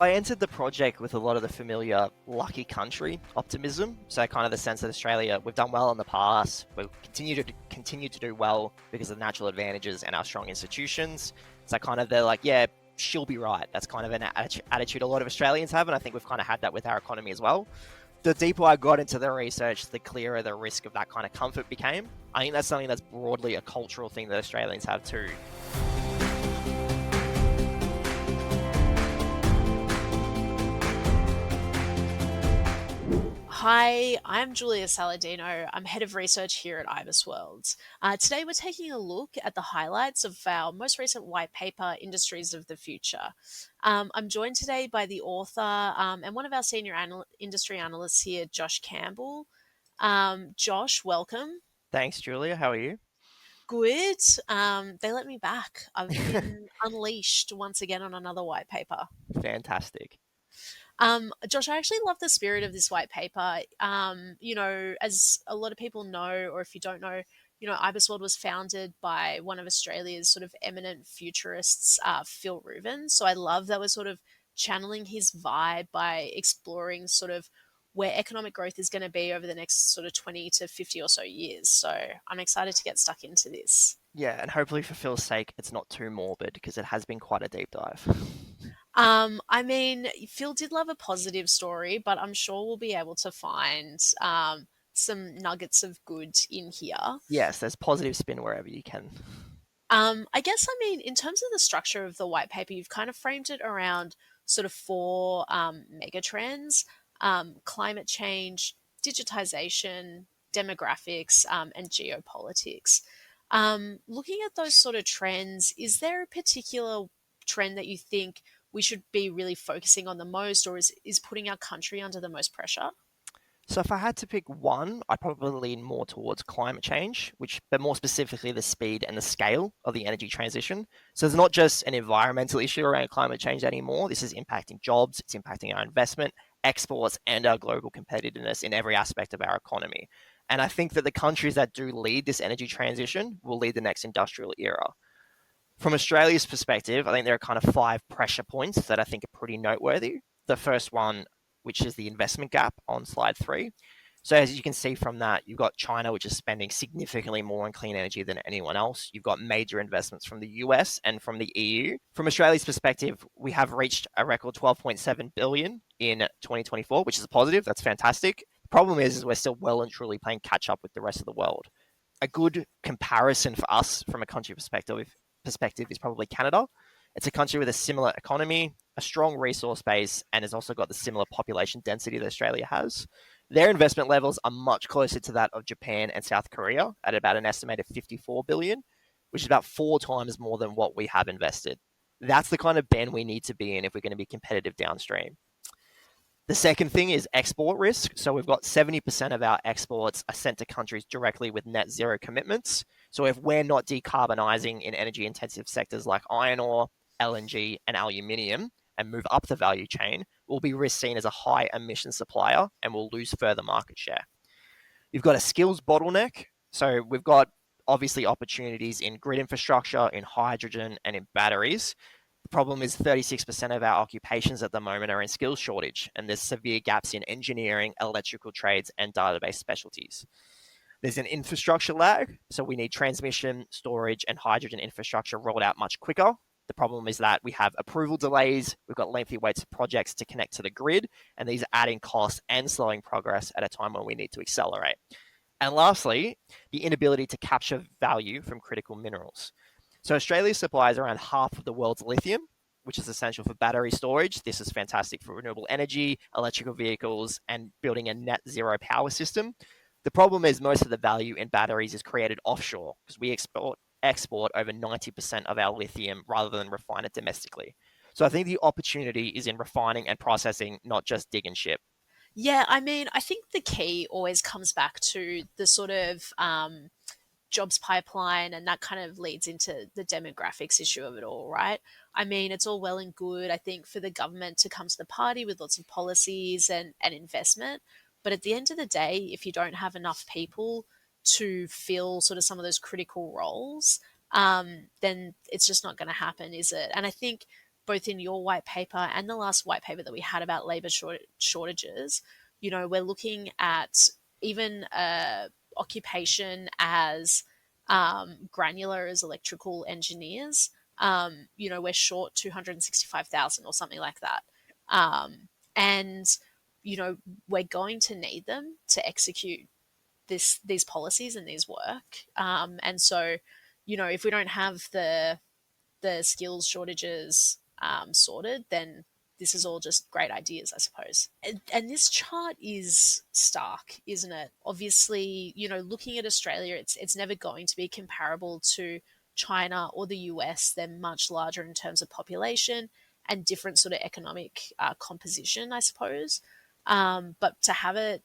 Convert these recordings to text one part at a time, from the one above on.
I entered the project with a lot of the familiar lucky country optimism. So kind of the sense that Australia, we've done well in the past, we'll continue to do well because of the natural advantages and our strong institutions. So kind of they're like, yeah, she'll be right. That's kind of an attitude a lot of Australians have, and I think we've kind of had that with our economy as well. The deeper I got into the research, the clearer the risk of that kind of comfort became. I think that's something that's broadly a cultural thing that Australians have too. Hi, I'm Julia Saladino. I'm head of research here at IBISWorld. Today, we're taking a look at the highlights of our most recent white paper, Industries of the Future. I'm joined today by the author and one of our senior industry analysts here, Josh Campbell. Josh, welcome. Thanks, Julia. How are you? Good. They let me back. I've been unleashed once again on another white paper. Fantastic. Josh, I actually love the spirit of this white paper. As a lot of people know, or if you don't know, IBISWorld was founded by one of Australia's sort of eminent futurists, Phil Rubin. So I love that we're sort of channeling his vibe by exploring sort of where economic growth is going to be over the next sort of 20 to 50 or so years. So I'm excited to get stuck into this. Yeah, and hopefully for Phil's sake, it's not too morbid because it has been quite a deep dive. I mean, Phil did love a positive story, but I'm sure we'll be able to find some nuggets of good in here. Yes, there's positive spin wherever you can. In terms of the structure of the white paper, you've kind of framed it around sort of four mega trends: climate change, digitization, demographics, and geopolitics. Looking at those sort of trends, is there a particular trend that you think we should be really focusing on the most, or is putting our country under the most pressure? So if I had to pick one, I'd probably lean more towards climate change, but more specifically the speed and the scale of the energy transition. So it's not just an environmental issue around climate change anymore. This is impacting jobs, it's impacting our investment, exports, and our global competitiveness in every aspect of our economy. And I think that the countries that do lead this energy transition will lead the next industrial era. From Australia's perspective, I think there are kind of five pressure points that I think are pretty noteworthy. The first one, which is the investment gap on slide 3. So as you can see from that, you've got China, which is spending significantly more on clean energy than anyone else. You've got major investments from the US and from the EU. From Australia's perspective, we have reached a record 12.7 billion in 2024, which is a positive. That's fantastic. The problem is we're still well and truly playing catch up with the rest of the world. A good comparison for us from a country perspective is probably Canada. It's a country with a similar economy, a strong resource base, and has also got the similar population density that Australia has. Their investment levels are much closer to that of Japan and South Korea at about an estimated 54 billion, which is about 4 times more than what we have invested. That's the kind of bend we need to be in if we're going to be competitive downstream. The second thing is export risk. So we've got 70% of our exports are sent to countries directly with net zero commitments. So if we're not decarbonising in energy intensive sectors like iron ore, LNG, and aluminium and move up the value chain, we'll be risk seen as a high emission supplier and we'll lose further market share. You've got a skills bottleneck. So we've got obviously opportunities in grid infrastructure, in hydrogen, and in batteries. The problem is 36% of our occupations at the moment are in skills shortage, and there's severe gaps in engineering, electrical trades, and database specialties. There's an infrastructure lag, so we need transmission, storage, and hydrogen infrastructure rolled out much quicker. The problem is that we have approval delays, we've got lengthy waits for projects to connect to the grid, and these are adding costs and slowing progress at a time when we need to accelerate. And lastly, the inability to capture value from critical minerals. So Australia supplies around half of the world's lithium, which is essential for battery storage. This is fantastic for renewable energy, electrical vehicles, and building a net zero power system. The problem is most of the value in batteries is created offshore because we export over 90% of our lithium rather than refine it domestically. So I think the opportunity is in refining and processing, not just dig and ship. Yeah, I think the key always comes back to the sort of jobs pipeline, and that kind of leads into the demographics issue of it all, right? I mean, it's all well and good, I think, for the government to come to the party with lots of policies and investment. But at the end of the day, if you don't have enough people to fill sort of some of those critical roles, then it's just not going to happen, is it? And I think both in your white paper and the last white paper that we had about labor shortages, we're looking at even occupation as granular as electrical engineers. We're short 265,000 or something like that. And, you know, we're going to need them to execute these policies and these work. And so, if we don't have the skills shortages sorted, then this is all just great ideas, I suppose. And this chart is stark, isn't it? Obviously, looking at Australia, it's never going to be comparable to China or the US. They're much larger in terms of population and different sort of economic composition, I suppose. But to have it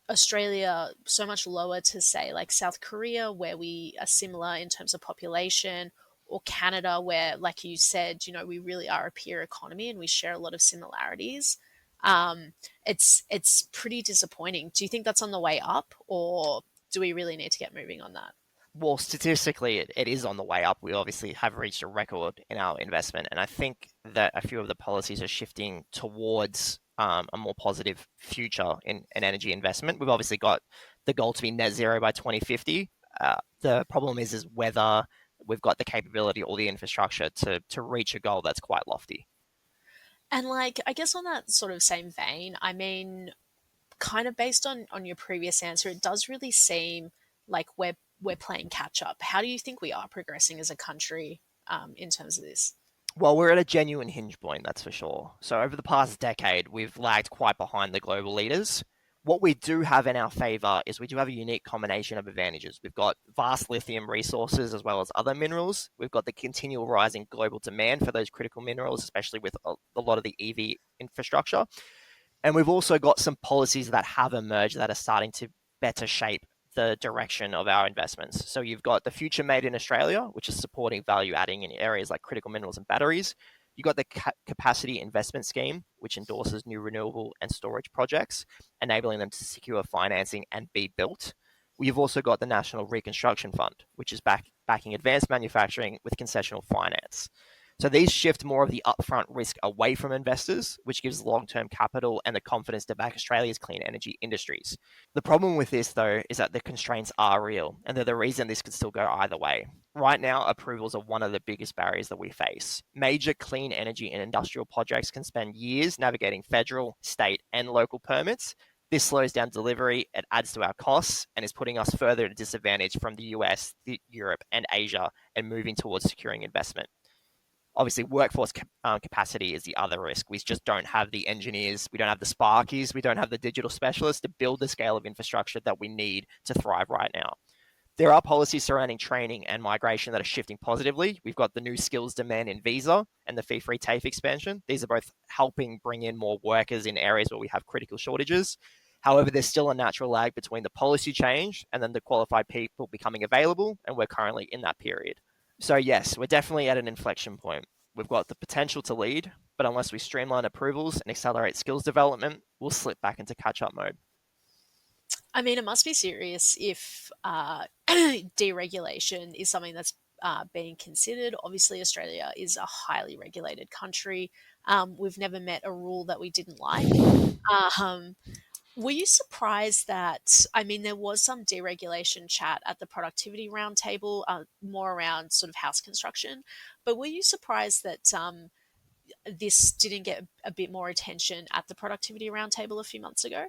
Australia so much lower to say like South Korea, where we are similar in terms of population, or Canada, where, like you said, we really are a peer economy and we share a lot of similarities. Um, it's pretty disappointing. Do you think that's on the way up, or do we really need to get moving on that? Well, statistically, it is on the way up. We obviously have reached a record in our investment, and I think that a few of the policies are shifting towards a more positive future in energy investment. We've obviously got the goal to be net zero by 2050. The problem is whether we've got the capability or the infrastructure to reach a goal that's quite lofty. And like, I guess on that sort of same vein, I mean, kind of based on your previous answer, it does really seem like we're playing catch up. How do you think we are progressing as a country in terms of this? Well, we're at a genuine hinge point, that's for sure. So, over the past decade, we've lagged quite behind the global leaders. What we do have in our favor is we do have a unique combination of advantages. We've got vast lithium resources as well as other minerals. We've got the continual rising global demand for those critical minerals, especially with a lot of the EV infrastructure. And we've also got some policies that have emerged that are starting to better shape the direction of our investments. So you've got the Future Made in Australia, which is supporting value adding in areas like critical minerals and batteries. You've got the Capacity Investment Scheme, which endorses new renewable and storage projects, enabling them to secure financing and be built. We've also got the National Reconstruction Fund, which is backing advanced manufacturing with concessional finance. So these shift more of the upfront risk away from investors, which gives long-term capital and the confidence to back Australia's clean energy industries. The problem with this, though, is that the constraints are real, and they're the reason this could still go either way. Right now, approvals are one of the biggest barriers that we face. Major clean energy and industrial projects can spend years navigating federal, state, and local permits. This slows down delivery, it adds to our costs, and is putting us further at a disadvantage from the US, Europe, and Asia, and moving towards securing investment. Obviously, workforce capacity is the other risk. We just don't have the engineers, we don't have the sparkies, we don't have the digital specialists to build the scale of infrastructure that we need to thrive right now. There are policies surrounding training and migration that are shifting positively. We've got the new skills demand in visa and the fee-free TAFE expansion. These are both helping bring in more workers in areas where we have critical shortages. However, there's still a natural lag between the policy change and then the qualified people becoming available, and we're currently in that period. So, yes, we're definitely at an inflection point. We've got the potential to lead, but unless we streamline approvals and accelerate skills development, we'll slip back into catch up mode. I mean, it must be serious if deregulation is something that's being considered. Obviously, Australia is a highly regulated country. We've never met a rule that we didn't like. Um, were you surprised that, I mean, there was some deregulation chat at the productivity roundtable, more around sort of house construction, but were you surprised that this didn't get a bit more attention at the productivity roundtable a few months ago?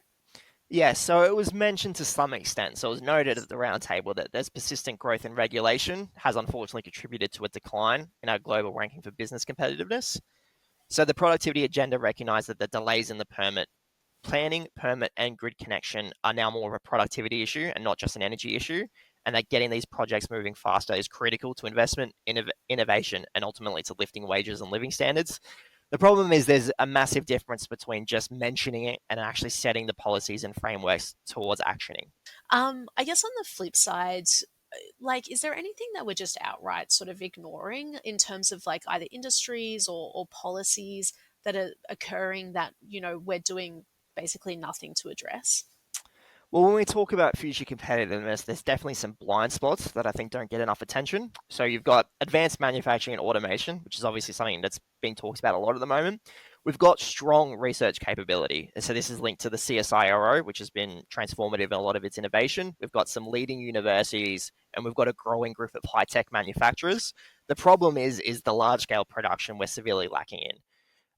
Yeah, so it was mentioned to some extent. So it was noted at the roundtable that there's persistent growth in regulation has unfortunately contributed to a decline in our global ranking for business competitiveness. So the productivity agenda recognised that the delays in the planning, permit, and grid connection are now more of a productivity issue and not just an energy issue, and that getting these projects moving faster is critical to investment, innovation, and ultimately to lifting wages and living standards. The problem is there's a massive difference between just mentioning it and actually setting the policies and frameworks towards actioning. I guess on the flip side, like, is there anything that we're just outright sort of ignoring in terms of like either industries or policies that are occurring that, we're doing basically nothing to address? Well, when we talk about future competitiveness, there's definitely some blind spots that I think don't get enough attention. So you've got advanced manufacturing and automation, which is obviously something that's being talked about a lot at the moment. We've got strong research capability. And so this is linked to the CSIRO, which has been transformative in a lot of its innovation. We've got some leading universities and we've got a growing group of high-tech manufacturers. The problem is the large-scale production we're severely lacking in.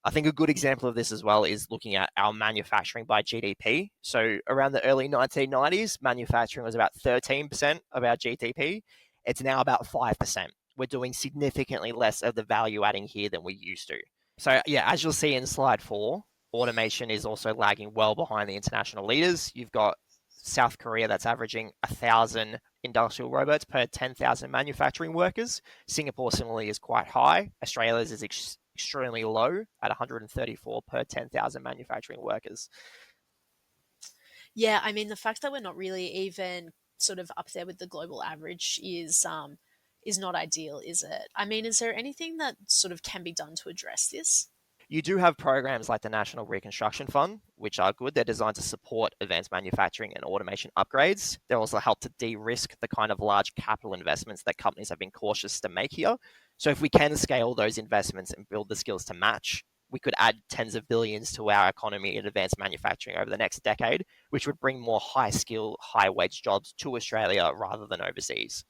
I think a good example of this as well is looking at our manufacturing by GDP. So around the early 1990s, manufacturing was about 13% of our GDP. It's now about 5%. We're doing significantly less of the value adding here than we used to. So yeah, as you'll see in slide 4, automation is also lagging well behind the international leaders. You've got South Korea that's averaging 1,000 industrial robots per 10,000 manufacturing workers. Singapore similarly is quite high. Australia's is extremely low at 134 per 10,000 manufacturing workers. Yeah, I mean, the fact that we're not really even sort of up there with the global average is not ideal, is it? I mean, is there anything that sort of can be done to address this? You do have programs like the National Reconstruction Fund, which are good. They're designed to support advanced manufacturing and automation upgrades. They also help to de risk the kind of large capital investments that companies have been cautious to make here. So, if we can scale those investments and build the skills to match, we could add tens of billions to our economy in advanced manufacturing over the next decade, which would bring more high skill, high wage jobs to Australia rather than overseas.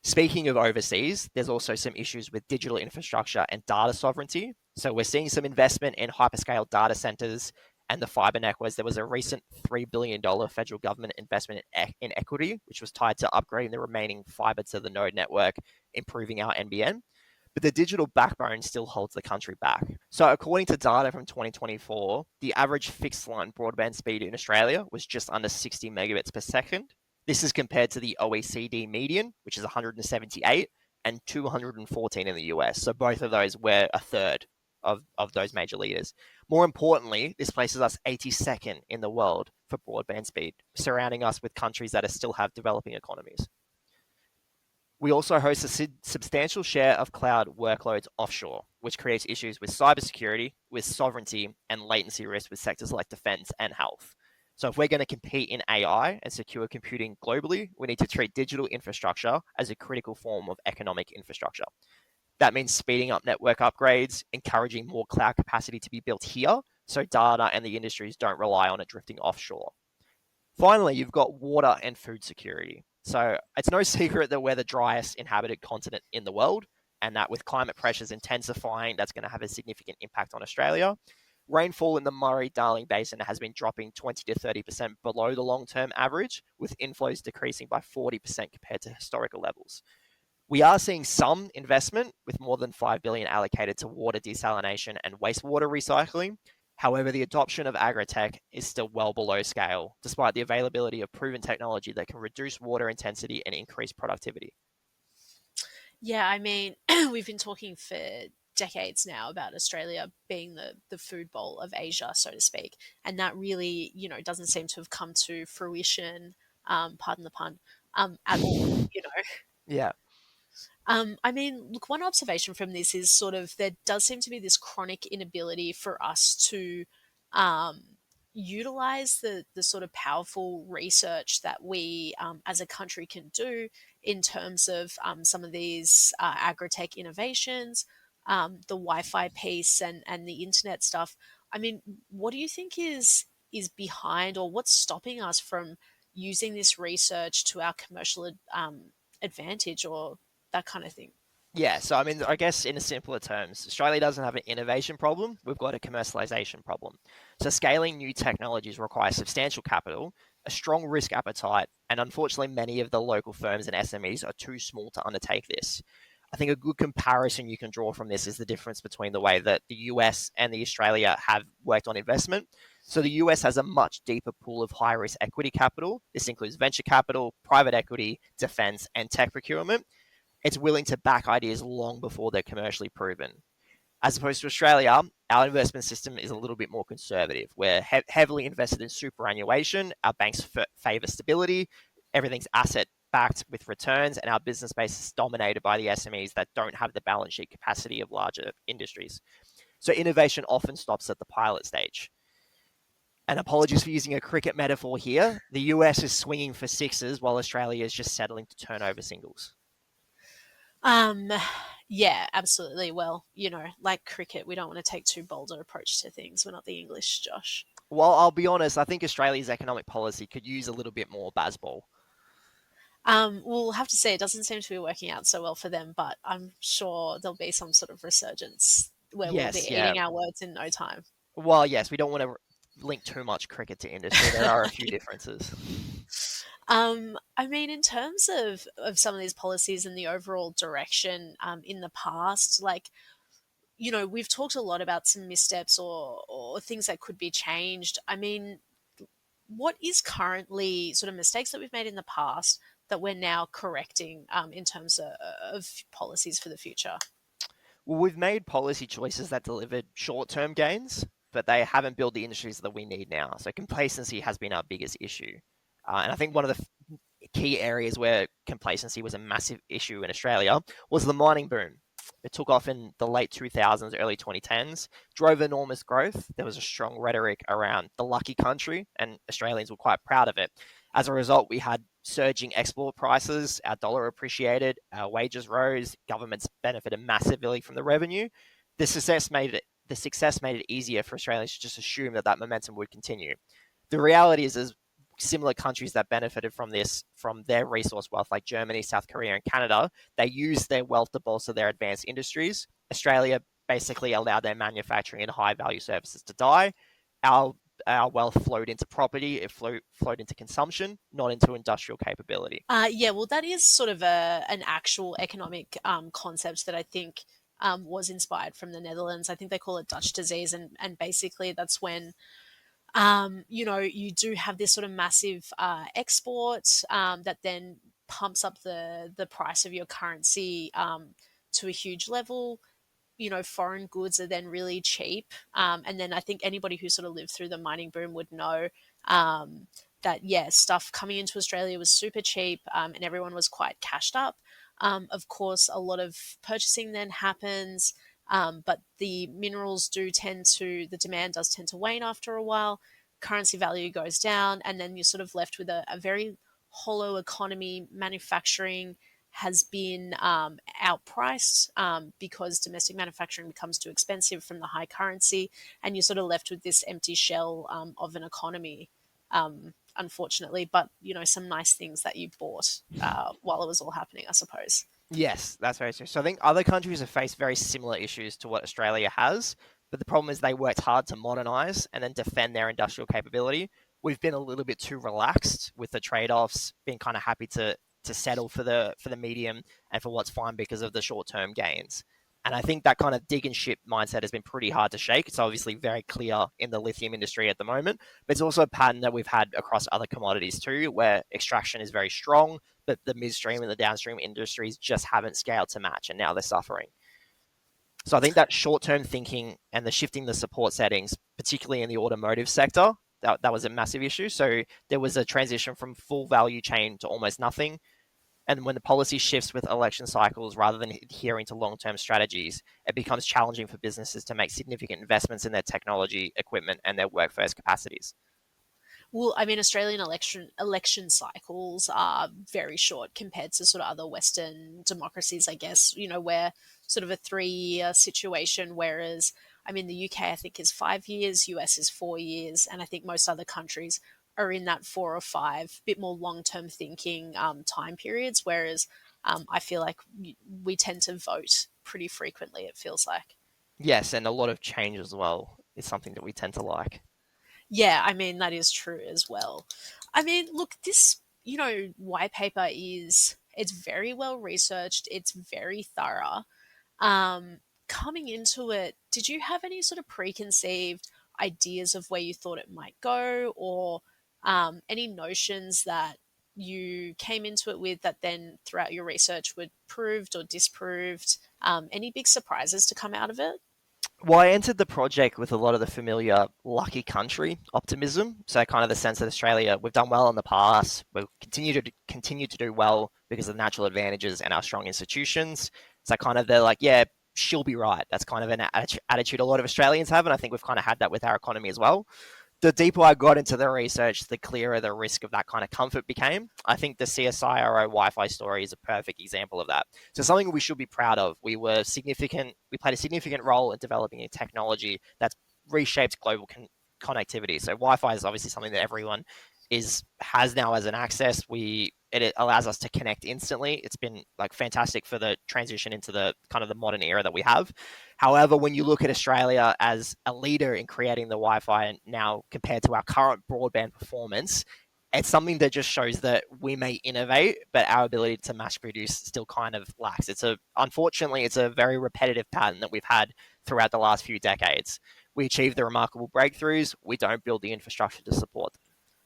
Speaking of overseas, there's also some issues with digital infrastructure and data sovereignty. So we're seeing some investment in hyperscale data centers and the fiber networks. There was a recent $3 billion federal government investment in equity, which was tied to upgrading the remaining fiber to the node network, improving our NBN. But the digital backbone still holds the country back. So, according to data from 2024, the average fixed line broadband speed in Australia was just under 60 megabits per second. This is compared to the OECD median, which is 178, and 214 in the US. So, both of those were a third of those major leaders. More importantly, this places us 82nd in the world for broadband speed, surrounding us with countries that still have developing economies. We also host a substantial share of cloud workloads offshore, which creates issues with cybersecurity, with sovereignty, and latency risk with sectors like defense and health. So, if we're going to compete in AI and secure computing globally, we need to treat digital infrastructure as a critical form of economic infrastructure. That means speeding up network upgrades, encouraging more cloud capacity to be built here, so data and the industries don't rely on it drifting offshore. Finally, you've got water and food security. So it's no secret that we're the driest inhabited continent in the world, and that with climate pressures intensifying, that's going to have a significant impact on Australia. Rainfall in the Murray-Darling Basin has been dropping 20 to 30% below the long-term average, with inflows decreasing by 40% compared to historical levels. We are seeing some investment with more than 5 billion allocated to water desalination and wastewater recycling. However, the adoption of agri-tech is still well below scale, despite the availability of proven technology that can reduce water intensity and increase productivity. Yeah, I mean, we've been talking for decades now about Australia being the food bowl of Asia, so to speak, and that really, doesn't seem to have come to fruition, pardon the pun, at all. Yeah. I mean, look, one observation from this is sort of there does seem to be this chronic inability for us to um, utilize the sort of powerful research that we as a country can do in terms of some of these agri-tech innovations, the Wi-Fi piece and the internet stuff. I mean, what do you think is behind or what's stopping us from using this research to our commercial advantage or that kind of thing? Yeah, so I mean, I guess in simpler terms, Australia doesn't have an innovation problem, we've got a commercialization problem. So scaling new technologies requires substantial capital, a strong risk appetite, and unfortunately, many of the local firms and SMEs are too small to undertake this. I think a good comparison you can draw from this is the difference between the way that the US and the Australia have worked on investment. So the US has a much deeper pool of high risk equity capital. This includes venture capital, private equity, defense, and tech procurement. It's willing to back ideas long before they're commercially proven. As opposed to Australia, our investment system is a little bit more conservative. We're heavily invested in superannuation. Our banks favour stability. Everything's asset backed with returns, and our business base is dominated by the SMEs that don't have the balance sheet capacity of larger industries. So innovation often stops at the pilot stage. And apologies for using a cricket metaphor here. The US is swinging for sixes while Australia is just settling to turn over singles. Um, yeah, absolutely. Well, like cricket, we don't want to take too bold an approach to things. We're not the English, Josh. Well, I'll be honest, I think Australia's economic policy could use a little bit more baseball. We'll have to say it doesn't seem to be working out so well for them, but I'm sure there'll be some sort of resurgence where we'll be Yes, yeah. eating our words in no time. Well, yes, we don't want to link too much cricket to industry. There are a few differences. I mean, in terms of some of these policies and the overall direction in the past, like, we've talked a lot about some missteps or things that could be changed. I mean, what is currently sort of mistakes that we've made in the past that we're now correcting in terms of policies for the future? Well, we've made policy choices that delivered short-term gains, but they haven't built the industries that we need now. So complacency has been our biggest issue. And I think one of the key areas where complacency was a massive issue in Australia was the mining boom. It took off in the late 2000s, early 2010s, drove enormous growth. There was a strong rhetoric around the lucky country, and Australians were quite proud of it. As a result, we had surging export prices, our dollar appreciated, our wages rose, governments benefited massively from the revenue. The success made it easier for Australians to just assume that that momentum would continue. The reality is similar countries that benefited from this, from their resource wealth, like Germany, South Korea, and Canada, they used their wealth to bolster their advanced industries. Australia basically allowed their manufacturing and high value services to die. Our our wealth flowed into property, it flowed into consumption, not into industrial capability. Yeah, well, that is sort of an actual economic concept that I think was inspired from the Netherlands. I think they call it Dutch disease, and basically that's when you do have this sort of massive export that then pumps up the price of your currency to a huge level. Foreign goods are then really cheap. And then I think anybody who sort of lived through the mining boom would know um, that, yeah, stuff coming into Australia was super cheap and everyone was quite cashed up. Of course, a lot of purchasing then happens, but the the demand does tend to wane after a while. Currency value goes down, and then you're sort of left with a very hollow economy. Manufacturing has been outpriced because domestic manufacturing becomes too expensive from the high currency, and you're sort of left with this empty shell of an economy, unfortunately. But some nice things that you bought while it was all happening, I suppose. Yes, that's very true. So I think other countries have faced very similar issues to what Australia has, but the problem is they worked hard to modernize and then defend their industrial capability. We've been a little bit too relaxed with the trade-offs, being kind of happy to settle for the medium and for what's fine because of the short-term gains. And I think that kind of dig and ship mindset has been pretty hard to shake. It's obviously very clear in the lithium industry at the moment, but it's also a pattern that we've had across other commodities too, where extraction is very strong, but the midstream and the downstream industries just haven't scaled to match, and now they're suffering. So I think that short-term thinking and the shifting the support settings, particularly in the automotive sector, that was a massive issue. So there was a transition from full value chain to almost nothing. And when the policy shifts with election cycles rather than adhering to long-term strategies, it becomes challenging for businesses to make significant investments in their technology, equipment, and their workforce capacities. Well, I mean, Australian election cycles are very short compared to sort of other Western democracies, I guess. Where sort of a 3-year situation, whereas I mean the UK I think is 5 years, US is 4 years, and I think most other countries are in that 4 or 5, bit more long term thinking time periods. Whereas I feel like we tend to vote pretty frequently. It feels like. Yes, and a lot of change as well is something that we tend to like. Yeah, I mean, that is true as well. I mean, look, this, white paper it's very well researched, it's very thorough. Coming into it, did you have any sort of preconceived ideas of where you thought it might go, or any notions that you came into it with that then throughout your research were proved or disproved? Any big surprises to come out of it? Well, I entered the project with a lot of the familiar lucky country optimism. So kind of the sense that Australia, we've done well in the past, we'll continue to do well because of natural advantages and our strong institutions. So kind of they're like, yeah, she'll be right. That's kind of an attitude a lot of Australians have, and I think we've kind of had that with our economy as well. The deeper I got into the research, the clearer the risk of that kind of comfort became. I think the CSIRO Wi-Fi story is a perfect example of that. So something we should be proud of. We played a significant role in developing a technology that's reshaped global connectivity. So Wi-Fi is obviously something that everyone is has now as an access. It allows us to connect instantly. It's been like fantastic for the transition into the kind of the modern era that we have. However, when you look at Australia as a leader in creating the Wi-Fi now compared to our current broadband performance, it's something that just shows that we may innovate, but our ability to mass produce still kind of lacks. Unfortunately, it's a very repetitive pattern that we've had throughout the last few decades. We achieve the remarkable breakthroughs, we don't build the infrastructure to support them.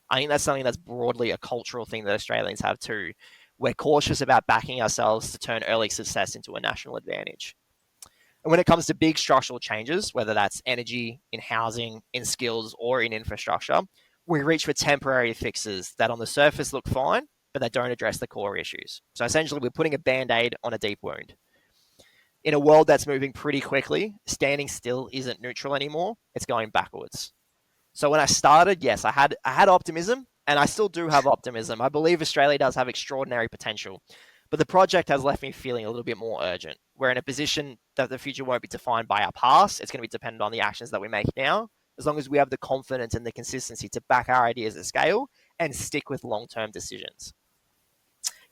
I think that's something that's broadly a cultural thing that Australians have too. We're cautious about backing ourselves to turn early success into a national advantage. And when it comes to big structural changes, whether that's energy, in housing, in skills, or in infrastructure, we reach for temporary fixes that on the surface look fine, but that don't address the core issues. So essentially, we're putting a band aid on a deep wound. In a world that's moving pretty quickly, standing still isn't neutral anymore, it's going backwards. So when I started, yes, I had optimism, and I still do have optimism. I believe Australia does have extraordinary potential, but the project has left me feeling a little bit more urgent. We're in a position that the future won't be defined by our past; it's going to be dependent on the actions that we make now. As long as we have the confidence and the consistency to back our ideas at scale and stick with long-term decisions.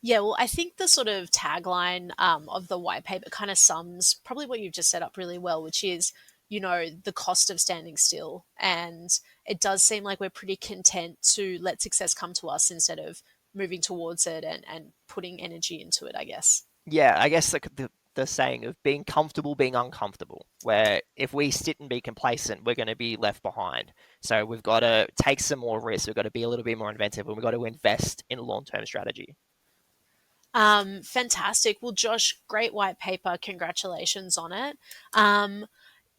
Yeah, well, I think the sort of tagline of the white paper kind of sums probably what you've just set up really well, which is, the cost of standing still. And it does seem like we're pretty content to let success come to us instead of moving towards it and putting energy into it, I guess. Yeah, I guess the saying of being comfortable being uncomfortable, where if we sit and be complacent, we're going to be left behind. So we've got to take some more risks. We've got to be a little bit more inventive, and we've got to invest in long-term strategy. Fantastic. Well, Josh, great white paper. Congratulations on it.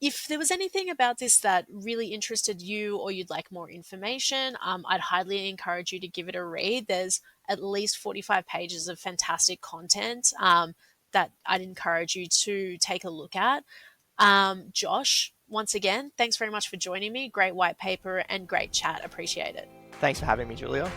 If there was anything about this that really interested you or you'd like more information, I'd highly encourage you to give it a read. There's at least 45 pages of fantastic content that I'd encourage you to take a look at. Josh, once again, thanks very much for joining me. Great white paper and great chat. Appreciate it. Thanks for having me, Julia.